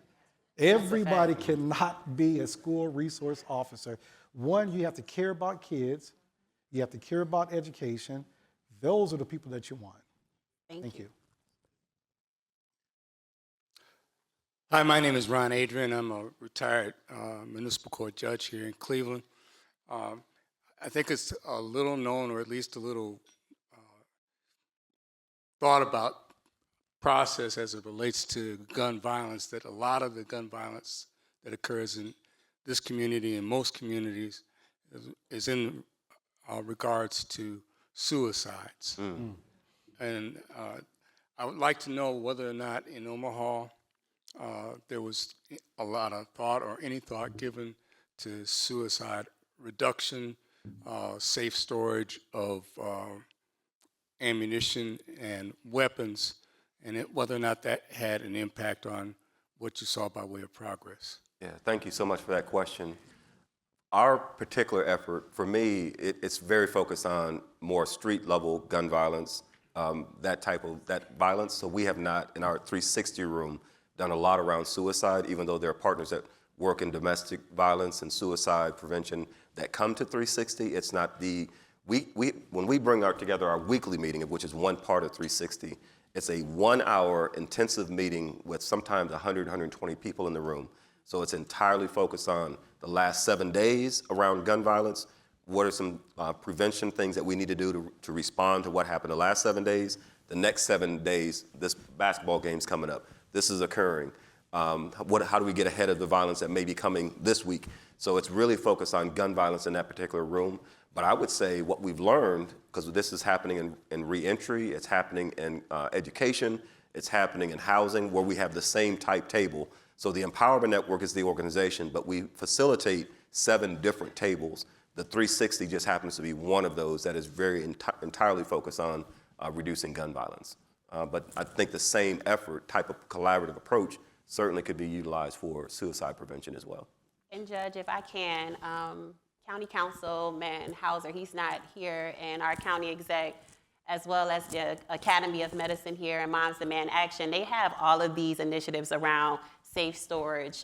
Everybody cannot be a school resource officer. One, you have to care about kids. You have to care about education. Those are the people that you want. Thank you. Hi, my name is Ron Adrian. I'm a retired municipal court judge here in Cleveland. I think it's a little known, or at least a little thought about process as it relates to gun violence, that a lot of the gun violence that occurs in this community and most communities is in regards to suicides. And I would like to know whether or not in Omaha there was a lot of thought or any thought given to suicide reduction, safe storage of ammunition and weapons, and whether or not that had an impact on what you saw by way of progress. Yeah, thank you so much for that question. Our particular effort, for me, it's very focused on more street-level gun violence, that violence. So we have not, in our 360 room, done a lot around suicide, even though there are partners that work in domestic violence and suicide prevention that come to 360. It's not when we bring together our weekly meeting, which is one part of 360, it's a 1 hour intensive meeting with sometimes 100, 120 people in the room. So it's entirely focused on the last 7 days around gun violence. What are some prevention things that we need to do to respond to what happened the last 7 days? The next 7 days, this basketball game's coming up. This is occurring. How do we get ahead of the violence that may be coming this week? So it's really focused on gun violence in that particular room. But I would say what we've learned, because this is happening in reentry, it's happening in education, it's happening in housing, where we have the same type table. So the Empowerment Network is the organization, but we facilitate 7 different tables. The 360 just happens to be one of those that is very entirely focused on reducing gun violence. But I think the same effort, type of collaborative approach, certainly could be utilized for suicide prevention as well. And Judge, if I can, County Councilman Hauser, he's not here, and our county exec, as well as the Academy of Medicine here and Moms Demand Action, they have all of these initiatives around safe storage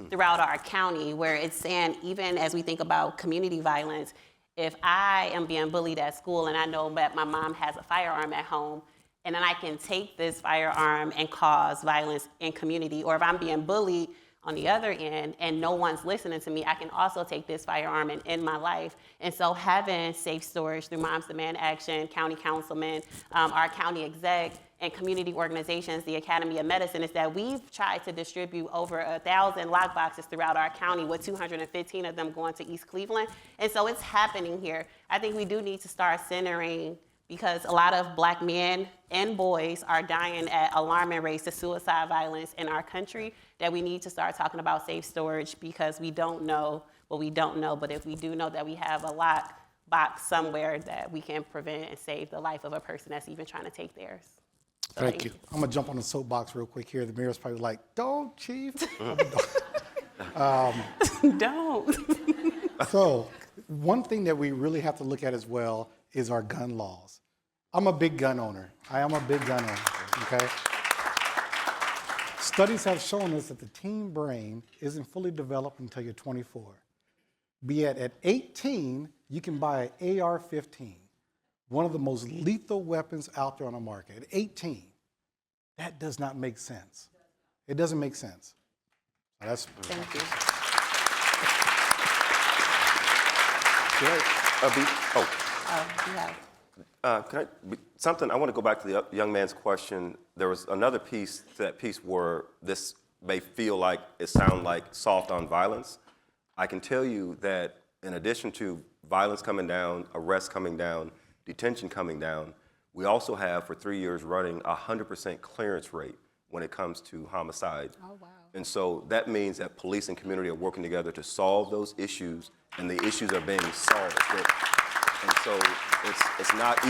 throughout our county, where it's saying, even as we think about community violence, if I am being bullied at school and I know that my mom has a firearm at home, and then I can take this firearm and cause violence in community, or if I'm being bullied on the other end and no one's listening to me, I can also take this firearm and end my life. And so having safe storage through Moms Demand Action, county councilmen, our county exec, and community organizations, the Academy of Medicine, is that we've tried to distribute over 1,000 lock boxes throughout our county, with 215 of them going to East Cleveland. And so it's happening here. I think we do need to start centering, because a lot of Black men and boys are dying at alarming rates to suicide violence in our country, that we need to start talking about safe storage, because we don't know what we don't know. But if we do know that we have a lock box somewhere, that we can prevent and save the life of a person that's even trying to take theirs. So Thank you. I'm going to jump on the soapbox real quick here. The mayor's probably like, don't, Chief. Don't. So one thing that we really have to look at as well is our gun laws. I'm a big gun owner. I am a big gun owner, okay? Studies have shown us that the teen brain isn't fully developed until you're 24. Be it at 18, you can buy an AR-15, one of the most lethal weapons out there on the market, at 18. That does not make sense. It doesn't make sense. That's Thank you. You have. Something, I want to go back to the young man's question. There was another piece to that piece where this may feel like it sounds like soft on violence. I can tell you that in addition to violence coming down, arrests coming down, detention coming down, we also have for 3 years running 100% clearance rate when it comes to homicide. Oh, wow. And so that means that police and community are working together to solve those issues, and the issues are being solved. And so it's not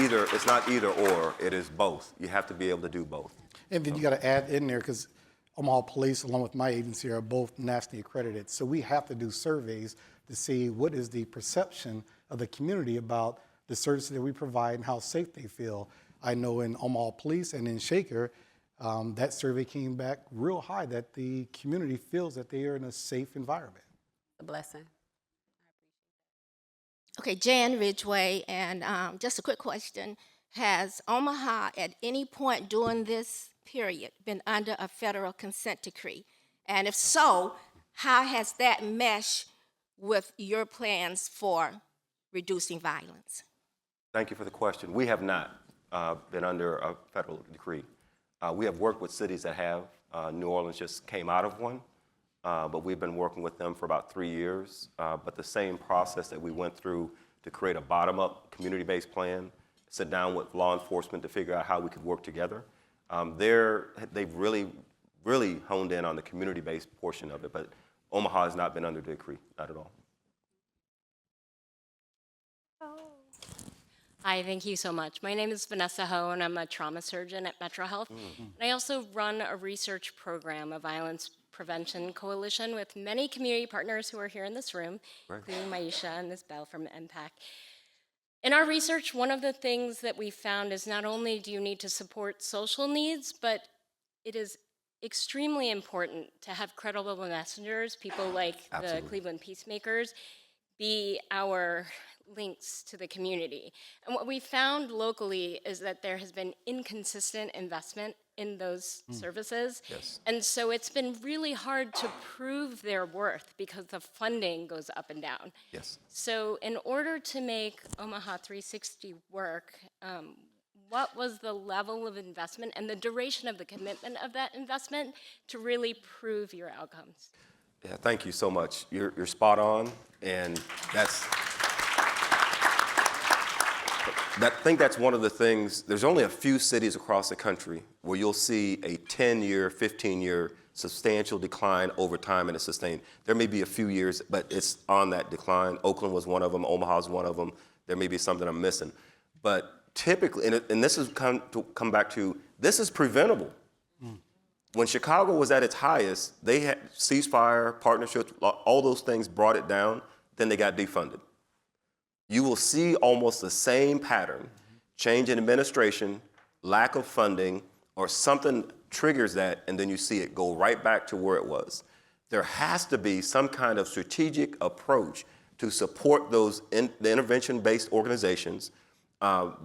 either or, it is both. You have to be able to do both. And then you got to add in there, because Omaha Police, along with my agency, are both nationally accredited. So we have to do surveys to see what is the perception of the community about the services that we provide and how safe they feel. I know in Omaha Police and in Shaker, that survey came back real high, that the community feels that they are in a safe environment. A blessing. Okay, Jan Ridgway, and just a quick question. Has Omaha at any point during this period been under a federal consent decree? And if so, how has that meshed with your plans for reducing violence? Thank you for the question. We have not been under a federal decree. We have worked with cities that have. New Orleans just came out of one, but we've been working with them for about 3 years. But the same process that we went through to create a bottom-up community-based plan, sit down with law enforcement to figure out how we could work together. They've really honed in on the community-based portion of it, but Omaha has not been under the decree, not at all. Hi, thank you so much. My name is Vanessa Ho, and I'm a trauma surgeon at Metro Health. And I also run a research program, a violence prevention coalition with many community partners who are here in this room, including Maisha and Ms. Bell from MPAC. In our research, one of the things that we found is not only do you need to support social needs, but it is extremely important to have credible messengers, people like the Cleveland Peacemakers, be our links to the community. And what we found locally is that there has been inconsistent investment in those services. Yes. And so it's been really hard to prove their worth because the funding goes up and down. Yes. So in order to make Omaha 360 work, what was the level of investment and the duration of the commitment of that investment to really prove your outcomes? Yeah, thank you so much. You're spot on, and I think that's one of the things. There's only a few cities across the country where you'll see a 10-year, 15-year substantial decline over time, and it's sustained. There may be a few years, but it's on that decline. Oakland was one of them. Omaha's one of them. There may be something I'm missing. But typically, and this is come back to, this is preventable. When Chicago was at its highest, they had ceasefire, partnerships, all those things brought it down, then they got defunded. You will see almost the same pattern, change in administration, lack of funding, or something triggers that, and then you see it go right back to where it was. There has to be some kind of strategic approach to support those the intervention-based organizations,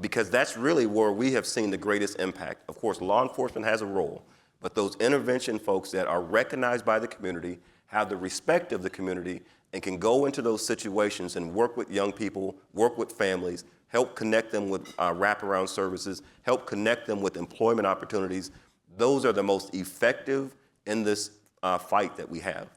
because that's really where we have seen the greatest impact. Of course, law enforcement has a role, but those intervention folks that are recognized by the community, have the respect of the community, and can go into those situations and work with young people, work with families, help connect them with wraparound services, help connect them with employment opportunities. Those are the most effective in this fight that we have.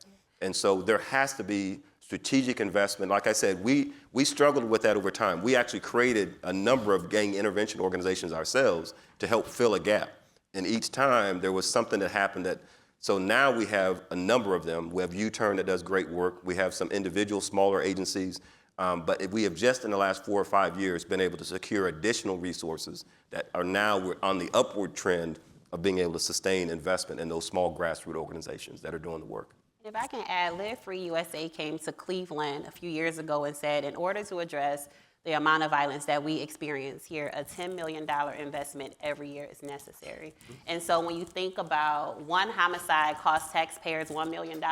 And so there has to be strategic investment. Like I said, we struggled with that over time. We actually created a number of gang intervention organizations ourselves to help fill a gap. And each time there was something that happened so now we have a number of them. We have U-Turn that does great work. We have some individual smaller agencies. But we have just in the last 4 or 5 years been able to secure additional resources that are now we're on the upward trend of being able to sustain investment in those small grassroots organizations that are doing the work. If I can add, Live Free USA came to Cleveland a few years ago and said, in order to address the amount of violence that we experience here, a $10 million investment every year is necessary. And so when you think about one homicide costs taxpayers $1 million,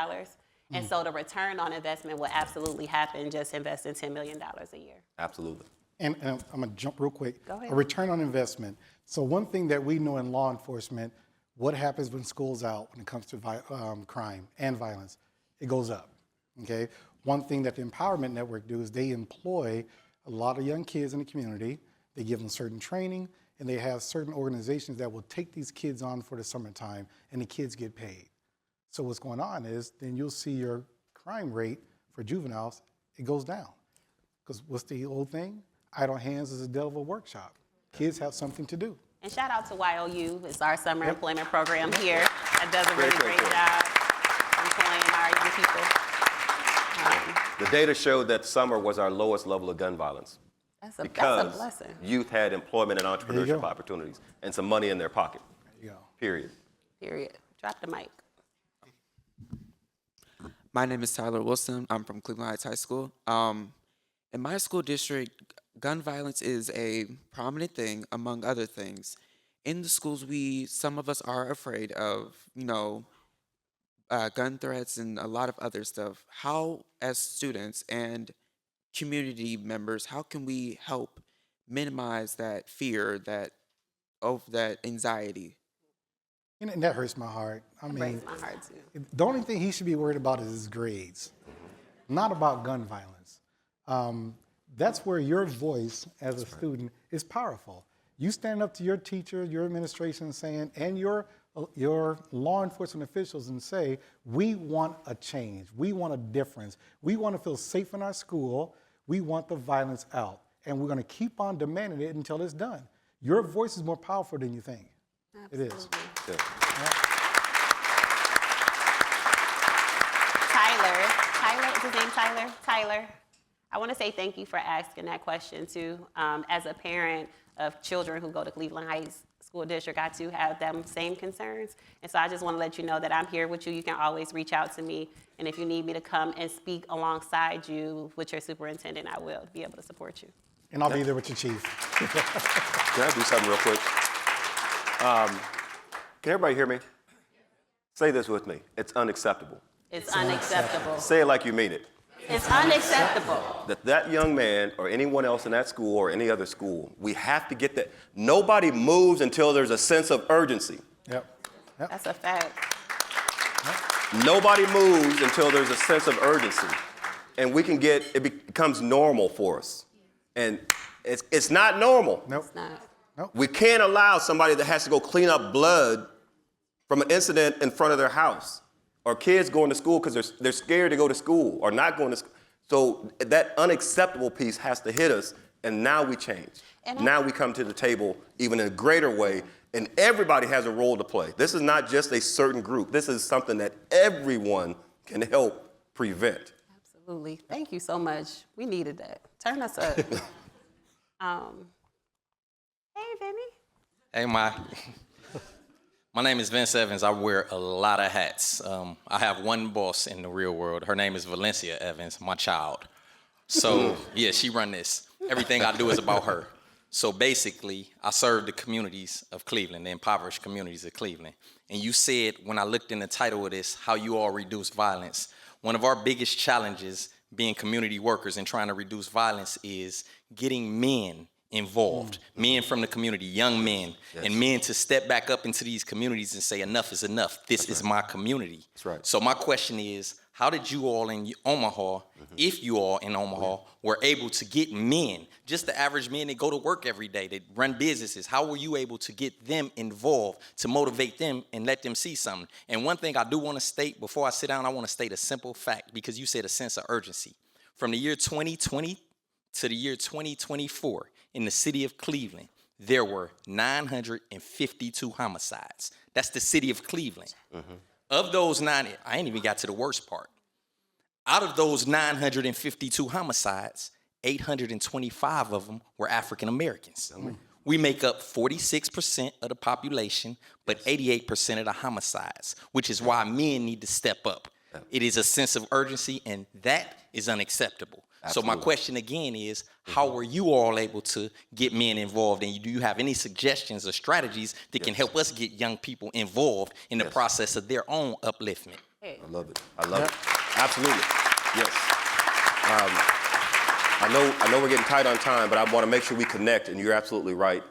and so the return on investment will absolutely happen just investing $10 million a year. Absolutely. And I'm going to jump real quick. Go ahead. A return on investment. So one thing that we know in law enforcement, what happens when school's out when it comes to crime and violence? It goes up, okay? One thing that the Empowerment Network do is they employ a lot of young kids in the community. They give them certain training, and they have certain organizations that will take these kids on for the summertime, and the kids get paid. So what's going on is then you'll see your crime rate for juveniles, it goes down. Because what's the old thing? Idle hands is a devil workshop. Kids have something to do. And shout out to YOU. It's our summer employment program here that does a really great job employing our young people. The data showed that summer was our lowest level of gun violence. That's a Because blessing. youth had employment and entrepreneurship opportunities and some money in their pocket. There you go. Period. Period. Drop the mic. My name is Tyler Wilson. I'm from Cleveland Heights High School. In my school district, gun violence is a prominent thing, among other things. In the schools, some of us are afraid of, gun threats and a lot of other stuff. How, as students and community members, how can we help minimize that fear, that anxiety? And that hurts my heart. I mean, Breaks my heart too. the only thing he should be worried about is his grades, not about gun violence. That's where your voice as a student is powerful. You stand up to your teacher, your administration saying, and your law enforcement officials and say, we want a change. We want a difference. We want to feel safe in our school. We want the violence out. And we're going to keep on demanding it until it's done. Your voice is more powerful than you think. Absolutely. It is. Yeah. Tyler, is his name Tyler? Tyler, I want to say thank you for asking that question too. As a parent of children who go to Cleveland Heights School District, I too have them same concerns. And so I just want to let you know that I'm here with you. You can always reach out to me. And if you need me to come and speak alongside you with your superintendent, I will be able to support you. And I'll be there with your chief. Can I do something real quick? Can everybody hear me? Say this with me. It's unacceptable. It's unacceptable. Say it like you mean it. It's unacceptable. That young man or anyone else in that school or any other school, we have to get that. Nobody moves until there's a sense of urgency. Yep. That's a fact. Nobody moves until there's a sense of urgency. And it becomes normal for us. And it's not normal. Nope. It's not. We can't allow somebody that has to go clean up blood from an incident in front of their house, or kids going to school because they're scared to go to school or not going to school. So that unacceptable piece has to hit us, and now we change. Now we come to the table even in a greater way, and everybody has a role to play. This is not just a certain group. This is something that everyone can help prevent. Absolutely. Thank you so much. We needed that. Turn us up. Hey, Vinny. Hey, my name is Vince Evans. I wear a lot of hats. I have one boss in the real world. Her name is Valencia Evans, my child. So, yeah, she run this. Everything I do is about her. So basically, I serve the communities of Cleveland, the impoverished communities of Cleveland. And you said, when I looked in the title of this, how you all reduce violence. One of our biggest challenges being community workers and trying to reduce violence is getting men involved, men from the community, young men, and men to step back up into these communities and say, enough is enough. This is my community. That's right. So my question is, how did you all in Omaha, if you all in Omaha, were able to get men, just the average men that go to work every day, that run businesses, how were you able to get them involved, to motivate them and let them see something? And one thing I do want to state, before I sit down, I want to state a simple fact, because you said a sense of urgency. From the year 2020 to the year 2024, in the city of Cleveland, there were 952 homicides. That's the city of Cleveland. Of those I ain't even got to the worst part. Out of those 952 homicides, 825 of them were African Americans. We make up 46% of the population, but 88% of the homicides, which is why men need to step up. It is a sense of urgency, and that is unacceptable. Absolutely. So my question again is, how were you all able to get men involved? And do you have any suggestions or strategies that can help us get young people involved in the process of their own upliftment? I love it. I love it. Absolutely. Yes. I know we're getting tight on time, but I want to make sure we connect, and you're absolutely right.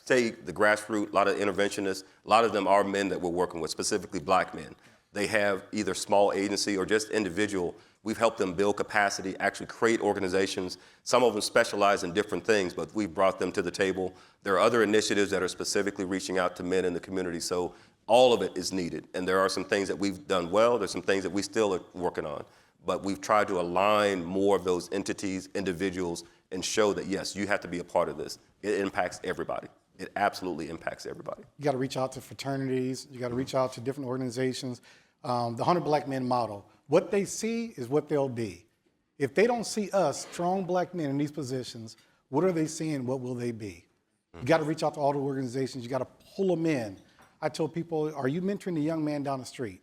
say the grassroots, a lot of interventionists, a lot of them are men that we're working with, specifically black men. They have either small agency or just individual. We've helped them build capacity, actually create organizations. Some of them specialize in different things, but we've brought them to the table. There are other initiatives that are specifically reaching out to men in the community. So all of it is needed. And there are some things that we've done well. There's some things that we still are working on. But we've tried to align more of those entities, individuals, and show that, yes, you have to be a part of this. It impacts everybody. It absolutely impacts everybody. You got to reach out to fraternities. You got to reach out to different organizations. The 100 Black Men model, what they see is what they'll be. If they don't see us, strong black men in these positions, what are they seeing? What will they be? You got to reach out to all the organizations. You got to pull them in. I told people, are you mentoring the young man down the street?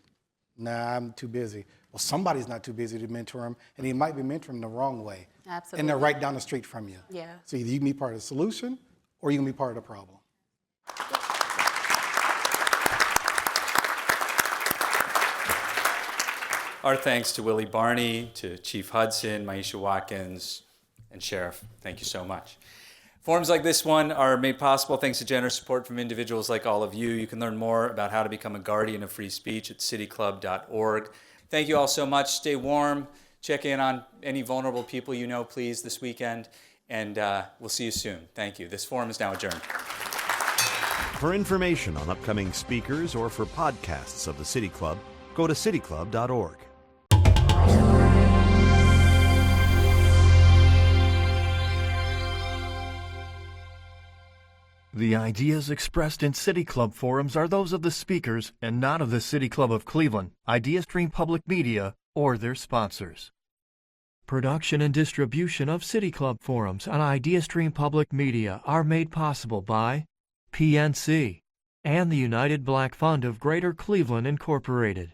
Nah, I'm too busy. Well, somebody's not too busy to mentor him, and he might be mentoring the wrong way. Absolutely. And they're right down the street from you. Yeah. So either you can be part of the solution or you can be part of the problem. Our thanks to Willie Barney, to Chief Hudson, Maisha Watkins, and Sheriff. Thank you so much. Forums like this one are made possible thanks to generous support from individuals like all of you. You can learn more about how to become a guardian of free speech at cityclub.org. Thank you all so much. Stay warm. Check in on any vulnerable people you know, please, this weekend. And we'll see you soon. Thank you. This forum is now adjourned. For information on upcoming speakers or for podcasts of the City Club, go to cityclub.org. The ideas expressed in City Club forums are those of the speakers and not of the City Club of Cleveland, IdeaStream Public Media, or their sponsors. Production and distribution of City Club forums on IdeaStream Public Media are made possible by PNC and the United Black Fund of Greater Cleveland, Incorporated.